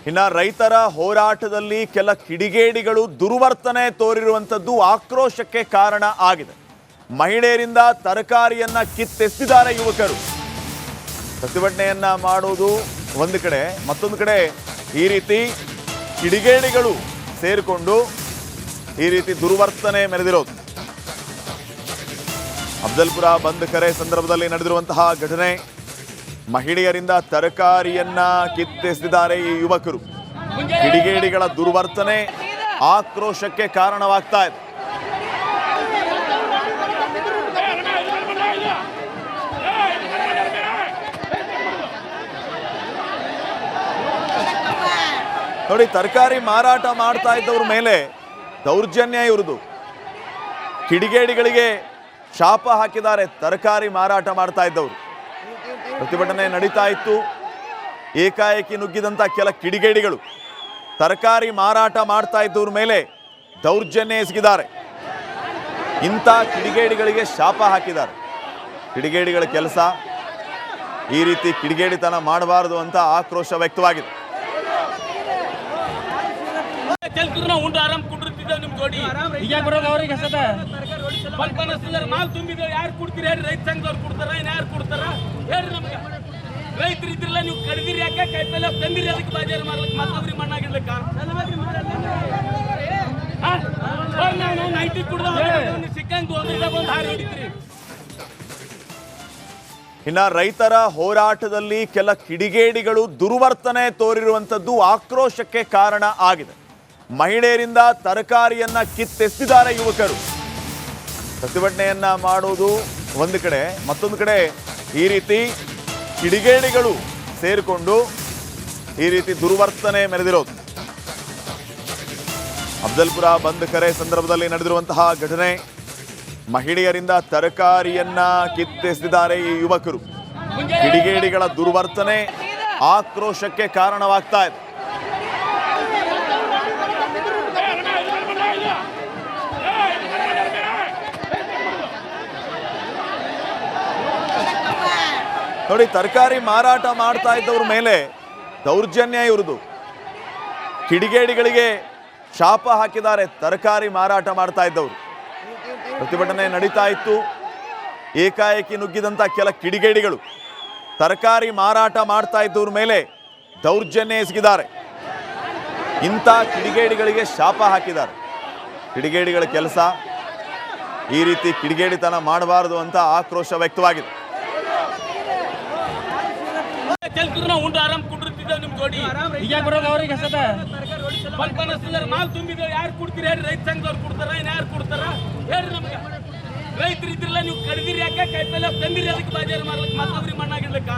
ಇನ್ನು ರೈತರ ಹೋರಾಟದಲ್ಲಿ ಕೆಲ ಕಿಡಿಗೇಡಿಗಳು ದುರ್ವರ್ತನೆ ತೋರಿರುವಂಥದ್ದು ಆಕ್ರೋಶಕ್ಕೆ ಕಾರಣ ಆಗಿದೆ. ಮಹಿಳೆಯರಿಂದ ತರಕಾರಿಯನ್ನ ಕಿತ್ತೆಸೆದಿದ್ದಾರೆ ಯುವಕರು. ಪ್ರತಿಭಟನೆಯನ್ನ ಮಾಡೋದು ಒಂದು ಕಡೆ, ಮತ್ತೊಂದು ಕಡೆ ಈ ರೀತಿ ಕಿಡಿಗೇಡಿಗಳು ಸೇರಿಕೊಂಡು ಈ ರೀತಿ ದುರ್ವರ್ತನೆ ಮೆರೆದಿರೋದು. ಅಫ್ಜಲ್ಪುರ ಬಂದ್ ಕರೆ ಸಂದರ್ಭದಲ್ಲಿ ನಡೆದಿರುವಂತಹ ಘಟನೆ. ಮಹಿಳೆಯರಿಂದ ತರಕಾರಿಯನ್ನ ಕಿತ್ತೆಸೆದಿದ್ದಾರೆ ಈ ಯುವಕರು. ಕಿಡಿಗೇಡಿಗಳ ದುರ್ವರ್ತನೆ ಆಕ್ರೋಶಕ್ಕೆ ಕಾರಣವಾಗ್ತಾ ಇದೆ. ನೋಡಿ, ತರಕಾರಿ ಮಾರಾಟ ಮಾಡ್ತಾ ಇದ್ದವ್ರ ಮೇಲೆ ದೌರ್ಜನ್ಯ ಇರುವುದು. ಕಿಡಿಗೇಡಿಗಳಿಗೆ ಶಾಪ ಹಾಕಿದ್ದಾರೆ ತರಕಾರಿ ಮಾರಾಟ ಮಾಡ್ತಾ ಇದ್ದವರು. ಪ್ರತಿಭಟನೆ ನಡೀತಾ ಇತ್ತು. ಏಕಾಏಕಿ ನುಗ್ಗಿದಂಥ ಕೆಲ ಕಿಡಿಗೇಡಿಗಳು ತರಕಾರಿ ಮಾರಾಟ ಮಾಡ್ತಾ ಇದ್ದವ್ರ ಮೇಲೆ ದೌರ್ಜನ್ಯ ಎಸಗಿದ್ದಾರೆ. ಇಂಥ ಕಿಡಿಗೇಡಿಗಳಿಗೆ ಶಾಪ ಹಾಕಿದ್ದಾರೆ. ಕಿಡಿಗೇಡಿಗಳ ಕೆಲಸ ಈ ರೀತಿ ಕಿಡಿಗೇಡಿತನ ಮಾಡಬಾರದು ಅಂತ ಆಕ್ರೋಶ ವ್ಯಕ್ತವಾಗಿದೆ. ಮಾಲ್ ತುಂಬಿದ್ದೇವೆ, ಯಾರು ಕೊಡ್ತೀರಿ ಹೇಳಿ? ರೈತ ಸಂಘದವ್ರು ಕೊಡ್ತಾರ, ಯಾರು ಕೊಡ್ತಾರ ಹೇಳಿ? ನಮ್ಗೆ ರೈತರು ಇದ್ರಲ್ಲ, ನೀವು ಕಡಿದಿರಿ ಯಾಕೆ? ಕೈಪಲ್ಲೆ ತಂದಿರಿ ಅದಕ್ಕೆ ಬಾಜಾರು ಮಾಡ್ಲಿಕ್ಕೆ, ಮತ್ತೊಬ್ರಿಗೆ ಮಣ್ಣಾಗಿಡ್ಲಿಕ್ಕ ನೈಟಿ ಕುಡ್ದ ಸಿಕ್ಕಂದು ಒಂದು ಹಾರಿ ಹೊಡಿತೀರಿ. ಇನ್ನು ರೈತರ ಹೋರಾಟದಲ್ಲಿ ಕೆಲ ಕಿಡಿಗೇಡಿಗಳು ದುರ್ವರ್ತನೆ ತೋರಿರುವಂಥದ್ದು ಆಕ್ರೋಶಕ್ಕೆ ಕಾರಣ ಆಗಿದೆ. ಮಹಿಳೆಯರಿಂದ ತರಕಾರಿಯನ್ನ ಕಿತ್ತೆಸೆದಿದ್ದಾರೆ ಯುವಕರು. ಪ್ರತಿಭಟನೆಯನ್ನ ಮಾಡೋದು ಒಂದು ಕಡೆ, ಮತ್ತೊಂದು ಕಡೆ ಈ ರೀತಿ ಕಿಡಿಗೇಡಿಗಳು ಸೇರಿಕೊಂಡು ಈ ರೀತಿ ದುರ್ವರ್ತನೆ ಮೆರೆದಿರೋದು. ಅಫ್ಜಲ್ಪುರ ಬಂದ್ ಕರೆ ಸಂದರ್ಭದಲ್ಲಿ ನಡೆದಿರುವಂತಹ ಘಟನೆ. ಮಹಿಳೆಯರಿಂದ ತರಕಾರಿಯನ್ನ ಕಿತ್ತೆಸೆದಿದ್ದಾರೆ ಈ ಯುವಕರು. ಕಿಡಿಗೇಡಿಗಳ ದುರ್ವರ್ತನೆ ಆಕ್ರೋಶಕ್ಕೆ ಕಾರಣವಾಗ್ತಾ ಇದೆ. ನೋಡಿ, ತರಕಾರಿ ಮಾರಾಟ ಮಾಡ್ತಾ ಇದ್ದವ್ರ ಮೇಲೆ ದೌರ್ಜನ್ಯ ಇರುವುದು. ಕಿಡಿಗೇಡಿಗಳಿಗೆ ಶಾಪ ಹಾಕಿದ್ದಾರೆ ತರಕಾರಿ ಮಾರಾಟ ಮಾಡ್ತಾ ಇದ್ದವರು. ಪ್ರತಿಭಟನೆ ನಡೀತಾ ಇತ್ತು. ಏಕಾಏಕಿ ನುಗ್ಗಿದಂಥ ಕೆಲ ಕಿಡಿಗೇಡಿಗಳು ತರಕಾರಿ ಮಾರಾಟ ಮಾಡ್ತಾ ಇದ್ದವ್ರ ಮೇಲೆ ದೌರ್ಜನ್ಯ ಎಸಗಿದ್ದಾರೆ. ಇಂಥ ಕಿಡಿಗೇಡಿಗಳಿಗೆ ಶಾಪ ಹಾಕಿದ್ದಾರೆ. ಕಿಡಿಗೇಡಿಗಳ ಕೆಲಸ ಈ ರೀತಿ ಕಿಡಿಗೇಡಿತನ ಮಾಡಬಾರದು ಅಂತ ಆಕ್ರೋಶ ವ್ಯಕ್ತವಾಗಿದೆ. ಆರಾಮ್ ಕುಡಿರ್ತಿದ್ದೇವೆ ನಿಮ್ ಜೋಡಿ. ಮಾಲ್ ತುಂಬಿದ್ದೇವೆ, ಯಾರು ಕೊಡ್ತೀರಿ ಹೇಳಿ? ರೈತ ಸಂಘದವ್ರು ಕೊಡ್ತಾರ, ಯಾರು ಕೊಡ್ತಾರ ಹೇಳಿ? ನಮ್ಗೆ ರೈತರು ಇದ್ರಲ್ಲ, ನೀವು ಕಡಿದಿರಿ ಯಾಕೆ? ಕೈಪಲ್ಲೆ ತಂದಿರಿ ಅದಕ್ಕೆ ಬಾಜಾರು ಮಾಡ್ಲಿಕ್ಕೆ, ಮತ್ತೊಬ್ರಿಗೆ ಮಣ್ಣಾಗಿಡ್ಲಿಕ್ಕ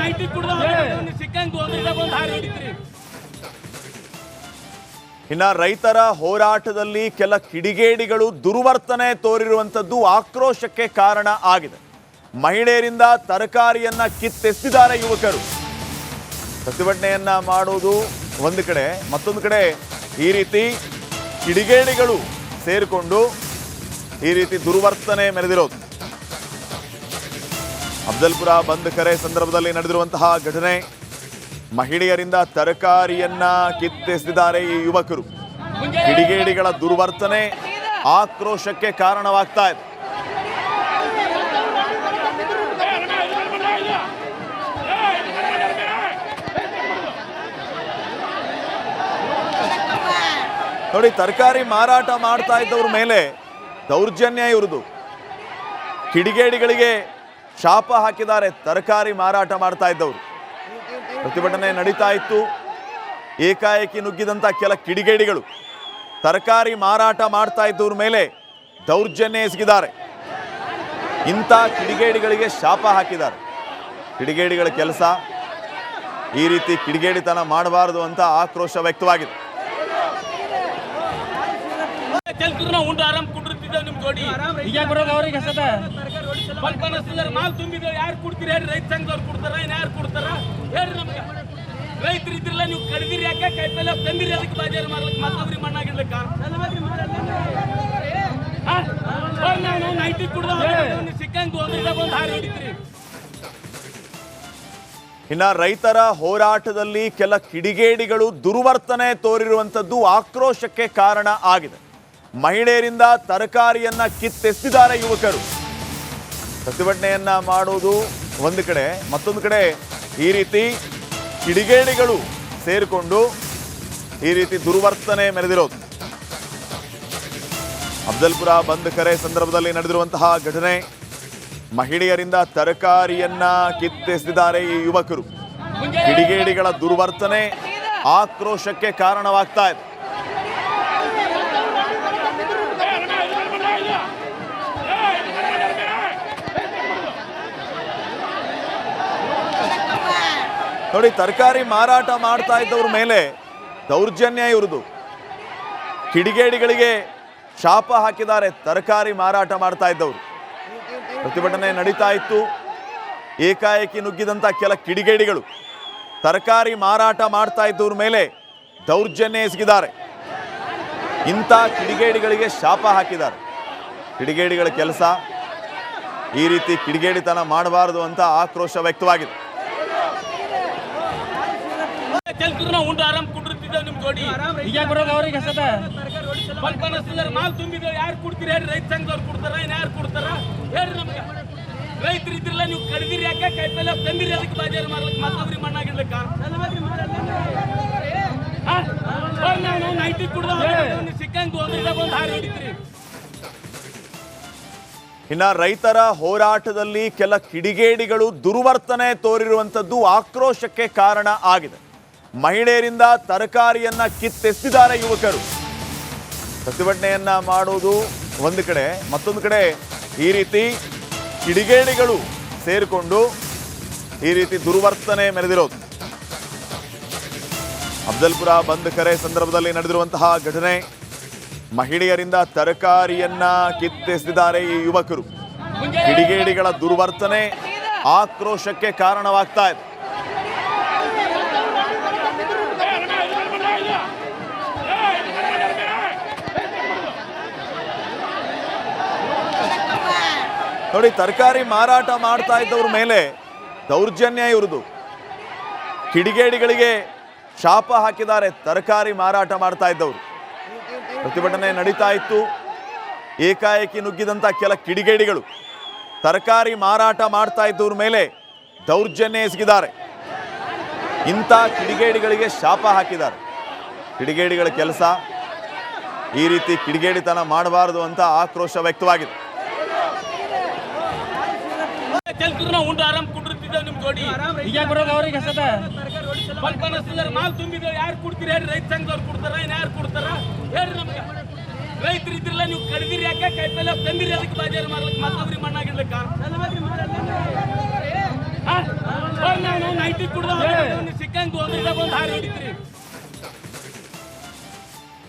ನೈಟಿ ಕುಡ್ದ ಸಿಕ್ಕಂದು ಒಂದು ಹಾರಿ ಹೊಡಿತೀರಿ. ಇನ್ನು ರೈತರ ಹೋರಾಟದಲ್ಲಿ ಕೆಲ ಕಿಡಿಗೇಡಿಗಳು ದುರ್ವರ್ತನೆ ತೋರಿರುವಂಥದ್ದು ಆಕ್ರೋಶಕ್ಕೆ ಕಾರಣ ಆಗಿದೆ. ಮಹಿಳೆಯರಿಂದ ತರಕಾರಿಯನ್ನ ಕಿತ್ತೆಸೆದಿದ್ದಾರೆ ಯುವಕರು. ಪ್ರತಿಭಟನೆಯನ್ನ ಮಾಡೋದು ಒಂದು ಕಡೆ, ಮತ್ತೊಂದು ಕಡೆ ಈ ರೀತಿ ಕಿಡಿಗೇಡಿಗಳು ಸೇರಿಕೊಂಡು ಈ ರೀತಿ ದುರ್ವರ್ತನೆ ಮೆರೆದಿರೋದು. ಅಫ್ಜಲ್ಪುರ ಬಂದ್ ಕರೆ ಸಂದರ್ಭದಲ್ಲಿ ನಡೆದಿರುವಂತಹ ಘಟನೆ. ಮಹಿಳೆಯರಿಂದ ತರಕಾರಿಯನ್ನ ಕಿತ್ತೆಸೆದಿದ್ದಾರೆ ಈ ಯುವಕರು. ಕಿಡಿಗೇಡಿಗಳ ದುರ್ವರ್ತನೆ ಆಕ್ರೋಶಕ್ಕೆ ಕಾರಣವಾಗ್ತಾ ಇದೆ. ನೋಡಿ, ತರಕಾರಿ ಮಾರಾಟ ಮಾಡ್ತಾ ಇದ್ದವ್ರ ಮೇಲೆ ದೌರ್ಜನ್ಯ ಇರುವುದು. ಕಿಡಿಗೇಡಿಗಳಿಗೆ ಶಾಪ ಹಾಕಿದ್ದಾರೆ ತರಕಾರಿ ಮಾರಾಟ ಮಾಡ್ತಾ ಇದ್ದವರು. ಪ್ರತಿಭಟನೆ ನಡೀತಾ ಇತ್ತು. ಏಕಾಏಕಿ ನುಗ್ಗಿದಂಥ ಕೆಲ ಕಿಡಿಗೇಡಿಗಳು ತರಕಾರಿ ಮಾರಾಟ ಮಾಡ್ತಾ ಇದ್ದವ್ರ ಮೇಲೆ ದೌರ್ಜನ್ಯ ಎಸಗಿದ್ದಾರೆ. ಇಂಥ ಕಿಡಿಗೇಡಿಗಳಿಗೆ ಶಾಪ ಹಾಕಿದ್ದಾರೆ. ಕಿಡಿಗೇಡಿಗಳ ಕೆಲಸ ಈ ರೀತಿ ಕಿಡಿಗೇಡಿತನ ಮಾಡಬಾರದು ಅಂತ ಆಕ್ರೋಶ ವ್ಯಕ್ತವಾಗಿದೆ. ಆರಾಮ್ ಕುಡಿರ್ತಿದ್ದೇವೆ ನಿಮ್ ಜೋಡಿ. ಮಾಲ್ ತುಂಬಿದ್ದೇವೆ, ಯಾರು ಕೊಡ್ತೀರಿ ಹೇಳಿ? ರೈತ ಸಂಘದವ್ರು ಕೊಡ್ತಾರ, ಯಾರು ಕೊಡ್ತಾರ ಹೇಳಿ? ನಮ್ಗೆ ರೈತರು ಇದ್ರಲ್ಲ, ನೀವು ಕಡಿದಿರಿ ಯಾಕೆ? ಕೈಪಲ್ಲೆ ತಂದಿರಿ ಅದಕ್ಕೆ ಬಾಜಾರು ಮಾಡ್ಲಿಕ್ಕೆ, ಮತ್ತೊಬ್ರಿಗೆ ಮಣ್ಣಾಗಿಡ್ಲಿಕ್ಕ ನೈಟಿ ಕುಡ್ದ ಸಿಕ್ಕಂದು ಒಂದು ಹಾರಿ ಹೊಡಿತೀರಿ. ಇನ್ನ ರೈತರ ಹೋರಾಟದಲ್ಲಿ ಕೆಲ ಕಿಡಿಗೇಡಿಗಳು ದುರ್ವರ್ತನೆ ತೋರಿರುವಂಥದ್ದು ಆಕ್ರೋಶಕ್ಕೆ ಕಾರಣ ಆಗಿದೆ. ಮಹಿಳೆಯರಿಂದ ತರಕಾರಿಯನ್ನ ಕಿತ್ತೆಸೆದಿದ್ದಾರೆ ಯುವಕರು. ಪ್ರತಿಭಟನೆಯನ್ನ ಮಾಡೋದು ಒಂದು ಕಡೆ, ಮತ್ತೊಂದು ಕಡೆ ಈ ರೀತಿ ಕಿಡಿಗೇಡಿಗಳು ಸೇರಿಕೊಂಡು ಈ ರೀತಿ ದುರ್ವರ್ತನೆ ಮೆರೆದಿರೋದು. ಅಫ್ಜಲ್ಪುರ ಬಂದ್ ಕರೆ ಸಂದರ್ಭದಲ್ಲಿ ನಡೆದಿರುವಂತಹ ಘಟನೆ. ಮಹಿಳೆಯರಿಂದ ತರಕಾರಿಯನ್ನ ಕಿತ್ತೆಸೆದಿದ್ದಾರೆ ಈ ಯುವಕರು. ಕಿಡಿಗೇಡಿಗಳ ದುರ್ವರ್ತನೆ ಆಕ್ರೋಶಕ್ಕೆ ಕಾರಣವಾಗ್ತಾ ಇದೆ. ನೋಡಿ, ತರಕಾರಿ ಮಾರಾಟ ಮಾಡ್ತಾ ಇದ್ದವ್ರ ಮೇಲೆ ದೌರ್ಜನ್ಯ ಇರುವುದು. ಕಿಡಿಗೇಡಿಗಳಿಗೆ ಶಾಪ ಹಾಕಿದ್ದಾರೆ ತರಕಾರಿ ಮಾರಾಟ ಮಾಡ್ತಾ ಇದ್ದವರು. ಪ್ರತಿಭಟನೆ ನಡೀತಾ ಇತ್ತು. ಏಕಾಏಕಿ ನುಗ್ಗಿದಂಥ ಕೆಲ ಕಿಡಿಗೇಡಿಗಳು ತರಕಾರಿ ಮಾರಾಟ ಮಾಡ್ತಾ ಇದ್ದವ್ರ ಮೇಲೆ ದೌರ್ಜನ್ಯ ಎಸಗಿದ್ದಾರೆ. ಇಂಥ ಕಿಡಿಗೇಡಿಗಳಿಗೆ ಶಾಪ ಹಾಕಿದ್ದಾರೆ. ಕಿಡಿಗೇಡಿಗಳ ಕೆಲಸ ಈ ರೀತಿ ಕಿಡಿಗೇಡಿತನ ಮಾಡಬಾರದು ಅಂತ ಆಕ್ರೋಶ ವ್ಯಕ್ತವಾಗಿದೆ. ಉಂಡು ಆರಾಮ್ ಕುಂಡಿರ್ತಿದ್ದೇವೆ ನಿಮ್ ಜೋಡಿ. ಮಾಲ್ ತುಂಬಿದ್ದೇವೆ, ಯಾರು ಕೊಡ್ತೀರಿ ಹೇಳಿ? ರೈತ ಸಂಘದವ್ರು ಕೊಡ್ತಾರ, ಇನ್ ಯಾರು ಕೊಡ್ತಾರ ಹೇಳ್ರಿ ನಮ್ಗೆ? ರೈತರು ಇದ್ರಲ್ಲ, ನೀವು ಕಡ್ದಿರಿ ಯಾಕೆ? ಕಾಯಿಪಲ್ಲೆ ತಂದಿರಿ ಅದಕ್ಕೆ ಬಾಜಾರು ಮಾಡ್ಲಿಕ್ಕೆ, ಮತ್ತೊಬ್ರಿಗೆ ಮಣ್ಣಾಗಿಡ್ಲಿಕ್ಕ? ನಾವು ನೈಟಿ ಕುಡ್ದ ಸಿಕ್ಕಂಗ್ ಒಂದು ಹಾರಿ ಹೊಡಿತೀರಿ. ಇನ್ನ ರೈತರ ಹೋರಾಟದಲ್ಲಿ ಕೆಲ ಕಿಡಿಗೇಡಿಗಳು ದುರ್ವರ್ತನೆ ತೋರಿರುವಂಥದ್ದು ಆಕ್ರೋಶಕ್ಕೆ ಕಾರಣ ಆಗಿದೆ. ಮಹಿಳೆಯರಿಂದ ತರಕಾರಿಯನ್ನ ಕಿತ್ತೆಸೆದಿದ್ದಾರೆ ಯುವಕರು. ಪ್ರತಿಭಟನೆಯನ್ನ ಮಾಡೋದು ಒಂದು ಕಡೆ, ಮತ್ತೊಂದು ಕಡೆ ಈ ರೀತಿ ಕಿಡಿಗೇಡಿಗಳು ಸೇರಿಕೊಂಡು ಈ ರೀತಿ ದುರ್ವರ್ತನೆ ಮೆರೆದಿರೋದು. ಅಫ್ಜಲ್ಪುರ ಬಂದ್ ಕರೆ ಸಂದರ್ಭದಲ್ಲಿ ನಡೆದಿರುವಂತಹ ಘಟನೆ. ಮಹಿಳೆಯರಿಂದ ತರಕಾರಿಯನ್ನ ಕಿತ್ತೆಸೆದಿದ್ದಾರೆ ಈ ಯುವಕರು. ಕಿಡಿಗೇಡಿಗಳ ದುರ್ವರ್ತನೆ ಆಕ್ರೋಶಕ್ಕೆ ಕಾರಣವಾಗ್ತಾ ಇದೆ. ನೋಡಿ, ತರಕಾರಿ ಮಾರಾಟ ಮಾಡ್ತಾ ಇದ್ದವ್ರ ಮೇಲೆ ದೌರ್ಜನ್ಯ ಇರುವುದು. ಕಿಡಿಗೇಡಿಗಳಿಗೆ ಶಾಪ ಹಾಕಿದ್ದಾರೆ ತರಕಾರಿ ಮಾರಾಟ ಮಾಡ್ತಾ ಇದ್ದವರು. ಪ್ರತಿಭಟನೆ ನಡೀತಾ ಇತ್ತು. ಏಕಾಏಕಿ ನುಗ್ಗಿದಂಥ ಕೆಲ ಕಿಡಿಗೇಡಿಗಳು ತರಕಾರಿ ಮಾರಾಟ ಮಾಡ್ತಾ ಇದ್ದವ್ರ ಮೇಲೆ ದೌರ್ಜನ್ಯ ಎಸಗಿದ್ದಾರೆ. ಇಂಥ ಕಿಡಿಗೇಡಿಗಳಿಗೆ ಶಾಪ ಹಾಕಿದ್ದಾರೆ. ಕಿಡಿಗೇಡಿಗಳ ಕೆಲಸ ಈ ರೀತಿ ಕಿಡಿಗೇಡಿತನ ಮಾಡಬಾರದು ಅಂತ ಆಕ್ರೋಶ ವ್ಯಕ್ತವಾಗಿದೆ. ಉಂಡು ಆರಾಮ್ ಕುಂಡಿರ್ತಿದ್ದೇವೆ ನಿಮ್ ಜೋಡಿ. ಮಾಲ್ ತುಂಬಿದ್ದೇವೆ, ಯಾರು ಕೊಡ್ತೀರಿ ಹೇಳಿ? ರೈತ ಸಂಘದವ್ರು ಕೊಡ್ತಾರ, ಇನ್ ಯಾರು ಕೊಡ್ತಾರ ಹೇಳ್ರಿ ನಮ್ಗೆ? ರೈತರು ಇದ್ರಲ್ಲ, ನೀವು ಕಡ್ದಿರಿ ಯಾಕೆ? ಕಾಯಿಪಲ್ಲೆ ತಂದಿರಿ ಅದಕ್ಕೆ ಬಾಜಾರು ಮಾಡ್ಲಿಕ್ಕೆ, ಮತ್ತೊಬ್ರಿಗೆ ಮಣ್ಣಾಗಿಡ್ಲಿಕ್ಕ? ನಾವು ನೈಟಿ ಕುಡ್ದ ಸಿಕ್ಕಂಗ್ ಒಂದು ಹಾರಿ ಹೊಡಿತೀರಿ.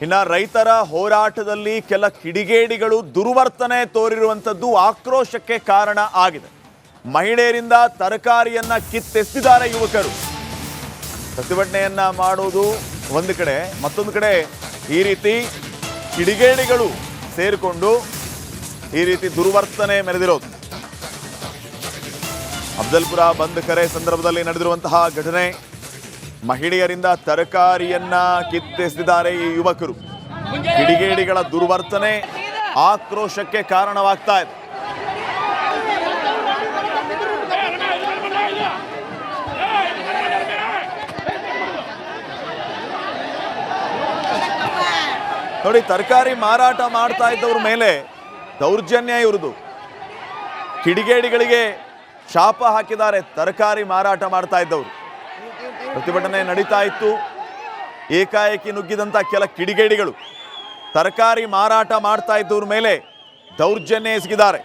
ಇನ್ನ ರೈತರ ಹೋರಾಟದಲ್ಲಿ ಕೆಲ ಕಿಡಿಗೇಡಿಗಳು ದುರ್ವರ್ತನೆ ತೋರಿರುವಂಥದ್ದು ಆಕ್ರೋಶಕ್ಕೆ ಕಾರಣ ಆಗಿದೆ. ಮಹಿಳೆಯರಿಂದ ತರಕಾರಿಯನ್ನ ಕಿತ್ತೆಸೆದಿದ್ದಾರೆ ಯುವಕರು. ಪ್ರತಿಭಟನೆಯನ್ನ ಮಾಡೋದು ಒಂದು ಕಡೆ, ಮತ್ತೊಂದು ಕಡೆ ಈ ರೀತಿ ಕಿಡಿಗೇಡಿಗಳು ಸೇರಿಕೊಂಡು ಈ ರೀತಿ ದುರ್ವರ್ತನೆ ಮೆರೆದಿರೋದು. ಅಫ್ಜಲ್ಪುರ ಬಂದ್ ಕರೆ ಸಂದರ್ಭದಲ್ಲಿ ನಡೆದಿರುವಂತಹ ಘಟನೆ. ಮಹಿಳೆಯರಿಂದ ತರಕಾರಿಯನ್ನ ಕಿತ್ತೆಸೆದಿದ್ದಾರೆ ಈ ಯುವಕರು. ಕಿಡಿಗೇಡಿಗಳ ದುರ್ವರ್ತನೆ ಆಕ್ರೋಶಕ್ಕೆ ಕಾರಣವಾಗ್ತಾ ಇದೆ. ನೋಡಿ, ತರಕಾರಿ ಮಾರಾಟ ಮಾಡ್ತಾ ಇದ್ದವ್ರ ಮೇಲೆ ದೌರ್ಜನ್ಯ ಇರುವುದು. ಕಿಡಿಗೇಡಿಗಳಿಗೆ ಶಾಪ ಹಾಕಿದ್ದಾರೆ ತರಕಾರಿ ಮಾರಾಟ ಮಾಡ್ತಾ ಇದ್ದವರು. ಪ್ರತಿಭಟನೆ ನಡೀತಾ ಇತ್ತು. ಏಕಾಏಕಿ ನುಗ್ಗಿದಂಥ ಕೆಲ ಕಿಡಿಗೇಡಿಗಳು ತರಕಾರಿ ಮಾರಾಟ ಮಾಡ್ತಾ ಇದ್ದವ್ರ ಮೇಲೆ ದೌರ್ಜನ್ಯ ಎಸಗಿದ್ದಾರೆ.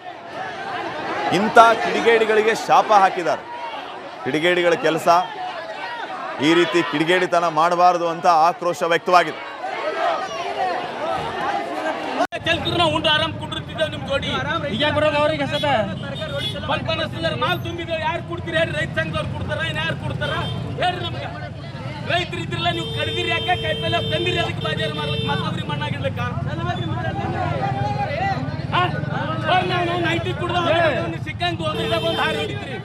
ಇಂಥ ಕಿಡಿಗೇಡಿಗಳಿಗೆ ಶಾಪ ಹಾಕಿದ್ದಾರೆ. ಕಿಡಿಗೇಡಿಗಳ ಕೆಲಸ ಈ ರೀತಿ ಕಿಡಿಗೇಡಿತನ ಮಾಡಬಾರದು ಅಂತ ಆಕ್ರೋಶ ವ್ಯಕ್ತವಾಗಿದೆ. ಉಂಡು ಆರಾಮ್ ಕುಂಡಿರ್ತಿದ್ದೇವೆ ನಿಮ್ ಜೋಡಿ. ಮಾಲ್ ತುಂಬಿದ್ದೇವೆ, ಯಾರು ಕೊಡ್ತೀರಿ ಹೇಳಿ? ರೈತ ಸಂಘದವ್ರು ಕೊಡ್ತಾರ, ಇನ್ ಯಾರು ಕೊಡ್ತಾರ ಹೇಳ್ರಿ ನಮ್ಗೆ? ರೈತರು ಇದ್ರಲ್ಲ, ನೀವು ಕಡ್ದಿರಿ ಯಾಕೆ? ಕಾಯಿಪಲ್ಲೆ ತಂದಿರಿ ಅದಕ್ಕೆ ಬಾಜಾರು ಮಾಡ್ಲಿಕ್ಕೆ, ಮತ್ತೊಬ್ರಿಗೆ ಮಣ್ಣಾಗಿಡ್ಲಿಕ್ಕ? ನಾವು ನೈಟಿ ಕುಡ್ದ ಸಿಕ್ಕಂಗ್ ಒಂದು ಹಾರಿ ಹೊಡಿತೀರಿ.